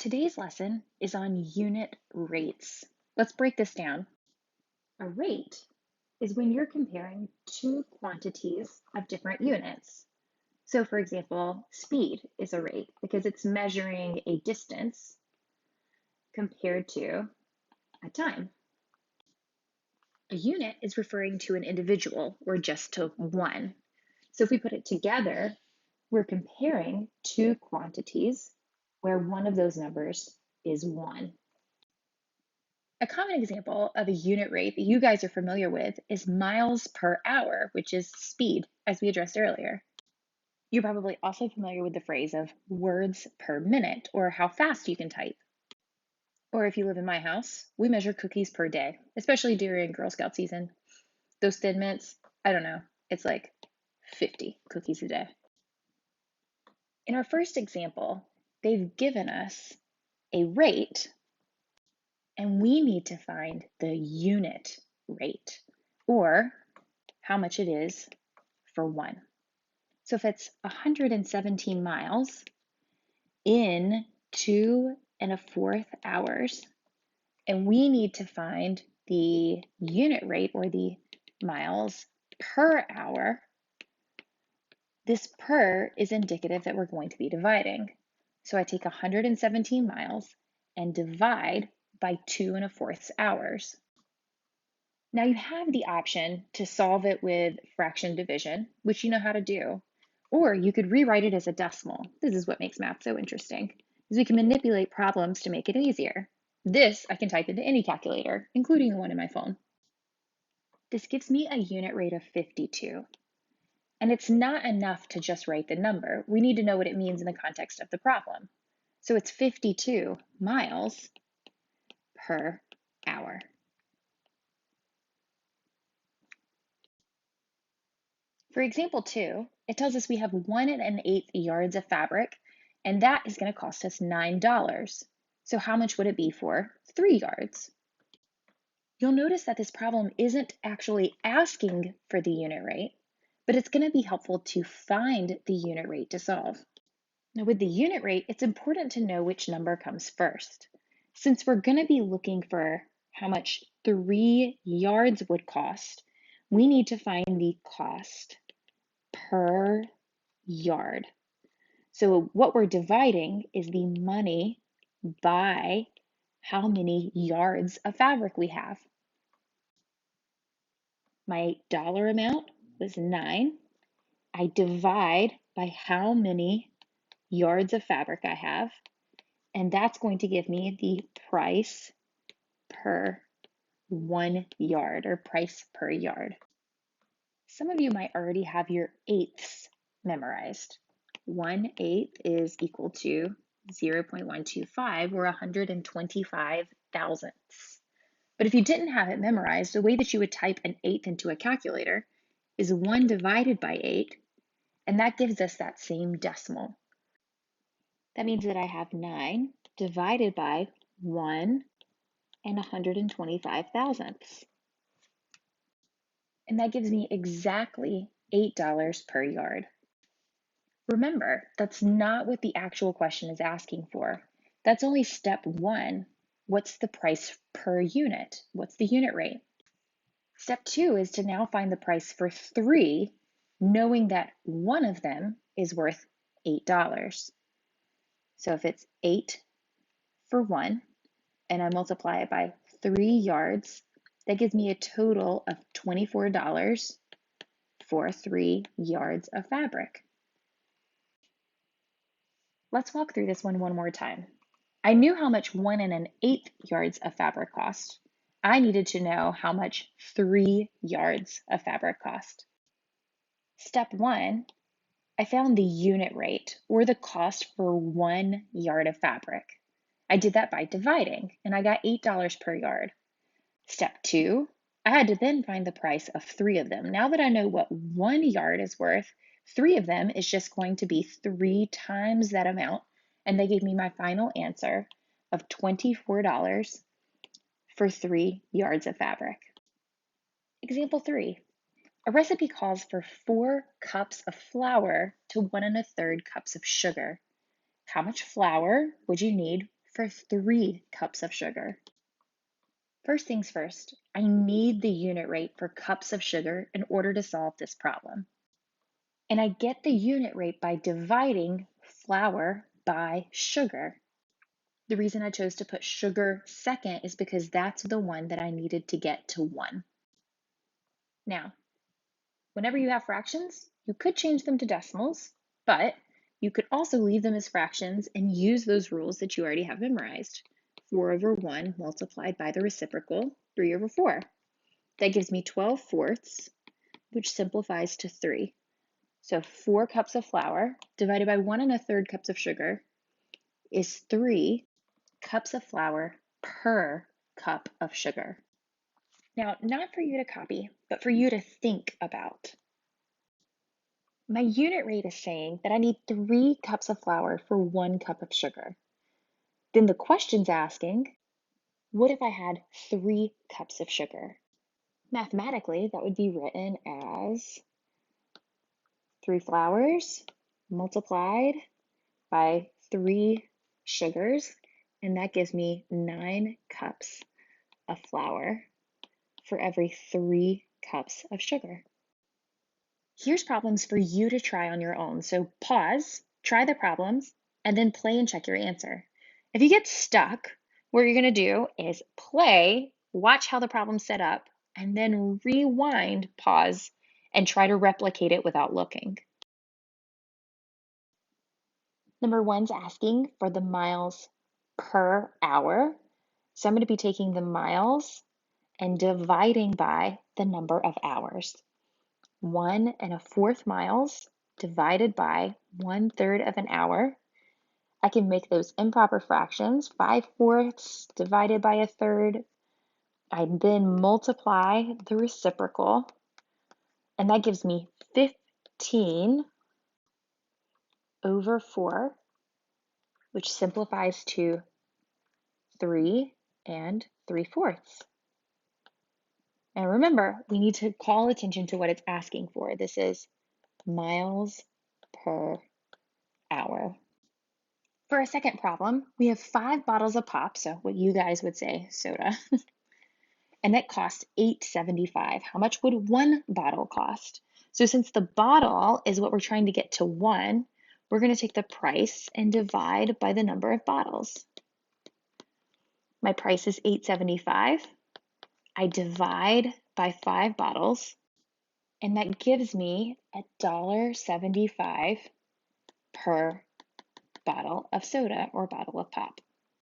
Today's lesson is on unit rates. Let's break this down. A rate is when you're comparing two quantities of different units. So for example, speed is a rate because it's measuring a distance compared to a time. A unit is referring to an individual or just to one. So if we put it together, we're comparing two quantities where one of those numbers is one. A common example of a unit rate that you guys are familiar with is miles per hour, which is speed, as we addressed earlier. You're probably also familiar with the phrase of words per minute, or how fast you can type. Or if you live in my house, we measure cookies per day, especially during Girl Scout season. Those Thin Mints, I don't know, it's like 50 cookies a day. In our first example, they've given us a rate, and we need to find the unit rate, or how much it is for one. So if it's 117 miles in 2¼ hours, and we need to find the unit rate or the miles per hour, this per is indicative that we're going to be dividing. So I take 117 miles and divide by 2¼ hours. Now you have the option to solve it with fraction division, which you know how to do, or you could rewrite it as a decimal. This is what makes math so interesting, is we can manipulate problems to make it easier. This I can type into any calculator, including the one in my phone. This gives me a unit rate of 52. And it's not enough to just write the number. We need to know what it means in the context of the problem. So it's 52 miles per hour. For example 2, it tells us we have 1⁸ yards of fabric, and that is going to cost us $9. So how much would it be for 3 yards? You'll notice that this problem isn't actually asking for the unit rate, but it's going to be helpful to find the unit rate to solve. Now with the unit rate, it's important to know which number comes first. Since we're going to be looking for how much 3 yards would cost, we need to find the cost per yard. So what we're dividing is the money by how many yards of fabric we have. My dollar amount was 9. I divide by how many yards of fabric I have, and that's going to give me the price per 1 yard, or price per yard. Some of you might already have your eighths memorized. 1/8 is equal to 0.125, or 125 thousandths. But if you didn't have it memorized, the way that you would type an eighth into a calculator is 1 divided by 8, and that gives us that same decimal. That means that I have 9 divided by 1 and 125 thousandths. And that gives me exactly $8 per yard. Remember, that's not what the actual question is asking for. That's only step 1. What's the price per unit? What's the unit rate? Step 2 is to now find the price for 3, knowing that one of them is worth $8. So if it's 8 for 1, and I multiply it by 3 yards, that gives me a total of $24 for 3 yards of fabric. Let's walk through this one more time. I knew how much 1⁸ yards of fabric cost. I needed to know how much 3 yards of fabric cost. Step 1, I found the unit rate, or the cost for 1 yard of fabric. I did that by dividing, and I got $8 per yard. Step 2, I had to then find the price of 3 of them. Now that I know what 1 yard is worth, 3 of them is just going to be 3 times that amount, and they gave me my final answer of $24 for 3 yards of fabric. Example 3, a recipe calls for 4 cups of flour to 1⅓ cups of sugar. How much flour would you need for 3 cups of sugar. First things first, I need the unit rate for cups of sugar in order to solve this problem. And I get the unit rate by dividing flour by sugar. The reason I chose to put sugar second is because that's the one that I needed to get to 1. Now, whenever you have fractions, you could change them to decimals, but you could also leave them as fractions and use those rules that you already have memorized. 4 over 1 multiplied by the reciprocal, 3 over 4. That gives me 12/4, which simplifies to 3. So 4 cups of flour divided by 1 1/3 cups of sugar is 3 cups of flour per cup of sugar. Now, not for you to copy, but for you to think about. My unit rate is saying that I need 3 cups of flour for 1 cup of sugar. Then the question's asking, what if I had 3 cups of sugar? Mathematically, that would be written as 3 flours multiplied by 3 sugars, and that gives me 9 cups of flour for every 3 cups of sugar. Here's problems for you to try on your own. So pause, try the problems, and then play and check your answer. If you get stuck, what you're going to do is play, watch how the problem's set up, and then rewind, pause, and try to replicate it without looking. Number 1's asking for the miles per hour. So I'm going to be taking the miles and dividing by the number of hours. 1 1/4 miles divided by 1/3 of an hour. I can make those improper fractions. 5/4 divided by 1/3. I then multiply the reciprocal, and that gives me 15 over 4, which simplifies to 3 3/4. And remember, we need to call attention to what it's asking for. This is miles per hour. For our second problem, we have 5 bottles of pop, so what you guys would say soda, and that costs $8.75. How much would 1 bottle cost? So since the bottle is what we're trying to get to 1, we're going to take the price and divide by the number of bottles. My price is $8.75. I divide by 5 bottles, and that gives me $1.75 per bottle of soda or bottle of pop.